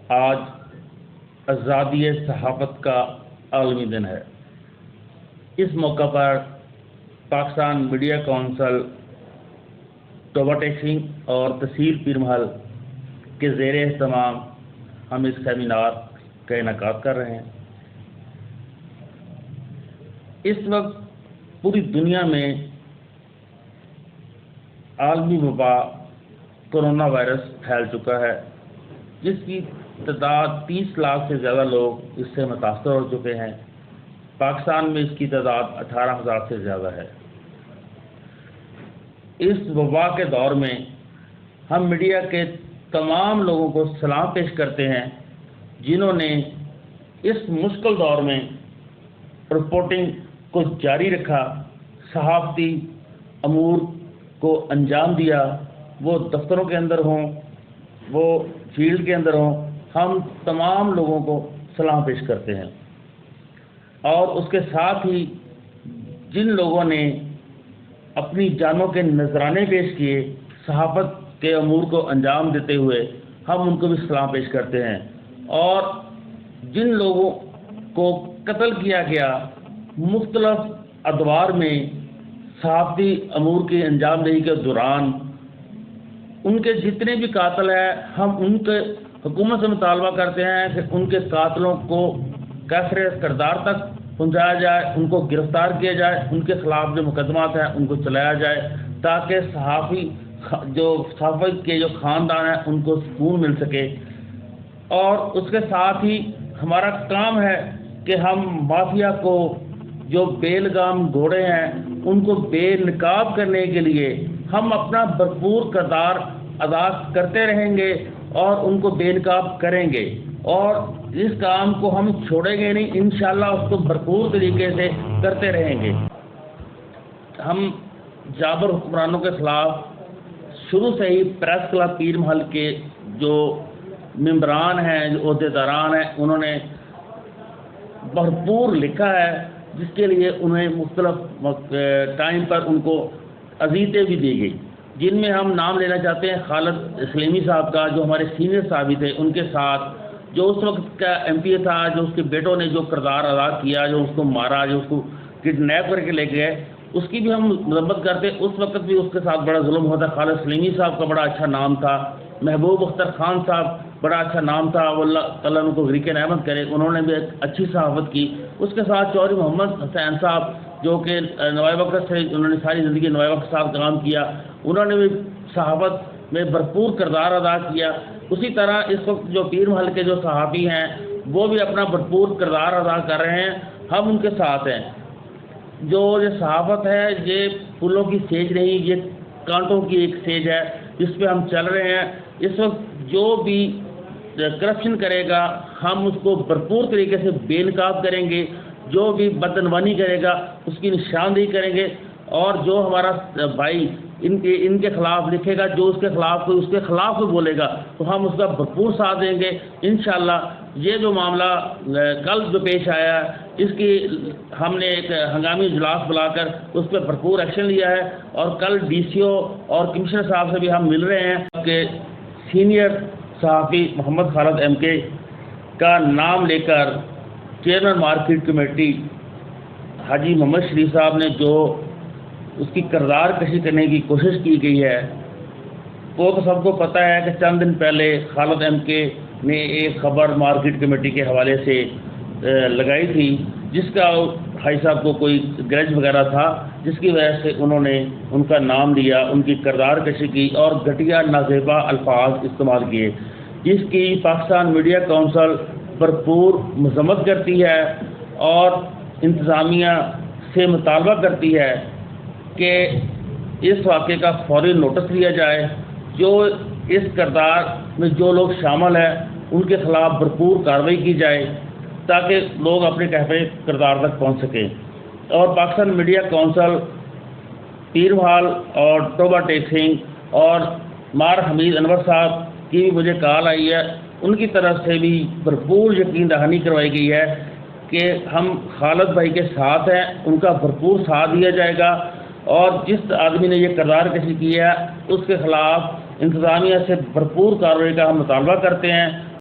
آج آزادی صحافت کا عالمی دن ہے۔ اس موقع پر پاکستان میڈیا کونسل توبہ ٹیکسنگ اور تحصیل پیر محل کے زیر اہتمام ہم اس سیمینار کا انعقاد کر رہے ہیں۔ اس وقت پوری دنیا میں عالمی وبا کرونا وائرس پھیل چکا ہے، جس کی تعداد 30 لاکھ سے زیادہ لوگ اس سے متاثر ہو چکے ہیں۔ پاکستان میں اس کی تعداد 18,000 سے زیادہ ہے۔ اس وبا کے دور میں ہم میڈیا کے تمام لوگوں کو سلام پیش کرتے ہیں، جنہوں نے اس مشکل دور میں رپورٹنگ کو جاری رکھا، صحافتی امور کو انجام دیا، وہ دفتروں کے اندر ہوں، وہ فیلڈ کے اندر ہوں۔ ہم تمام لوگوں کو سلام پیش کرتے ہیں، اور اس کے ساتھ ہی جن لوگوں نے اپنی جانوں کے نذرانے پیش کیے صحافت کے امور کو انجام دیتے ہوئے، ہم ان کو بھی سلام پیش کرتے ہیں۔ اور جن لوگوں کو قتل کیا گیا مختلف ادوار میں صحافتی امور کی انجام دہی کے دوران، ان کے جتنے بھی قاتل ہیں، ہم ان کے حکومت سے مطالبہ کرتے ہیں کہ ان کے قاتلوں کو کیفر کردار تک پہنچایا جائے، ان کو گرفتار کیا جائے، ان کے خلاف جو مقدمات ہیں ان کو چلایا جائے، تاکہ صحافت کے جو خاندان ہیں ان کو سکون مل سکے۔ اور اس کے ساتھ ہی ہمارا کام ہے کہ ہم مافیا کو، جو بے لگام گھوڑے ہیں، ان کو بے نقاب کرنے کے لیے ہم اپنا بھرپور کردار ادا کرتے رہیں گے اور ان کو بے نقاب کریں گے، اور اس کام کو ہم چھوڑیں گے نہیں، انشاءاللہ اس کو بھرپور طریقے سے کرتے رہیں گے۔ ہم جابر حکمرانوں کے خلاف شروع سے ہی پریس کلب پیر محل کے جو ممبران ہیں، جو عہدیداران ہیں، انہوں نے بھرپور لکھا ہے، جس کے لیے انہیں مختلف ٹائم پر ان کو اذیتیں بھی دی گئی، جن میں ہم نام لینا چاہتے ہیں خالد سلیمی صاحب کا، جو ہمارے سینئر صحافی تھے۔ ان کے ساتھ جو اس وقت کا ایم پی اے تھا، جو اس کے بیٹوں نے جو کردار ادا کیا، جو اس کو مارا، جو اس کو کڈنیپ کر کے لے گئے، اس کی بھی ہم مذمت کرتے۔ اس وقت بھی اس کے ساتھ بڑا ظلم ہوتا۔ خالد سلیمی صاحب کا بڑا اچھا نام تھا، محبوب اختر خان صاحب بڑا اچھا نام تھا، وہ اللہ تعالیٰ ان کو غریق نعمت کرے، انہوں نے بھی ایک اچھی صحافت کی۔ اس کے ساتھ چودھری محمد حسین صاحب، جو کہ نوائے وقت سے انہوں نے ساری زندگی نوائے وقت صاحب کام کیا، انہوں نے بھی صحافت میں بھرپور کردار ادا کیا۔ اسی طرح اس وقت جو پیر محل کے جو صحافی ہیں، وہ بھی اپنا بھرپور کردار ادا کر رہے ہیں، ہم ان کے ساتھ ہیں۔ جو یہ صحافت ہے، یہ پھولوں کی سیج نہیں، یہ کانٹوں کی ایک سیج ہے، جس پہ ہم چل رہے ہیں۔ اس وقت جو بھی کرپشن کرے گا، ہم اس کو بھرپور طریقے سے بے نقاب کریں گے۔ جو بھی بدعنوانی کرے گا، اس کی نشاندہی کریں گے، اور جو ہمارا بھائی ان کے خلاف لکھے گا، جو اس کے خلاف کوئی اس کے خلاف کوئی بولے گا، تو ہم اس کا بھرپور ساتھ دیں گے انشاءاللہ۔ یہ جو معاملہ کل جو پیش آیا ہے، اس کی ہم نے ایک ہنگامی اجلاس بلا کر اس پہ بھرپور ایکشن لیا ہے، اور کل ڈی سی او اور کمشنر صاحب سے بھی ہم مل رہے ہیں کہ سینئر صحافی محمد خالد ایم کے کا نام لے کر چیئرمین مارکیٹ کمیٹی حاجی محمد شریف صاحب نے جو اس کی کردار کشی کرنے کی کوشش کی گئی ہے، وہ تو سب کو پتہ ہے کہ چند دن پہلے خالد ایم کے نے ایک خبر مارکیٹ کمیٹی کے حوالے سے لگائی تھی، جس کا بھائی صاحب کو کوئی گرج وغیرہ تھا، جس کی وجہ سے انہوں نے ان کا نام لیا، ان کی کردار کشی کی اور گھٹیا نازیبا الفاظ استعمال کیے، جس کی پاکستان میڈیا کونسل بھرپور مذمت کرتی ہے اور انتظامیہ سے مطالبہ کرتی ہے کہ اس واقعے کا فوری نوٹس لیا جائے۔ جو اس کردار میں جو لوگ شامل ہیں، ان کے خلاف بھرپور کارروائی کی جائے، تاکہ لوگ اپنے کیفر کردار تک پہنچ سکیں۔ اور پاکستان میڈیا کونسل پیر محل اور توبہ ٹیکسنگ اور مار حمید انور صاحب کی بھی مجھے کال آئی ہے، ان کی طرف سے بھی بھرپور یقین دہانی کروائی گئی ہے کہ ہم خالد بھائی کے ساتھ ہیں، ان کا بھرپور ساتھ دیا جائے گا، اور جس آدمی نے یہ کردار کشی کی ہے اس کے خلاف انتظامیہ سے بھرپور کارروائی کا ہم مطالبہ کرتے ہیں۔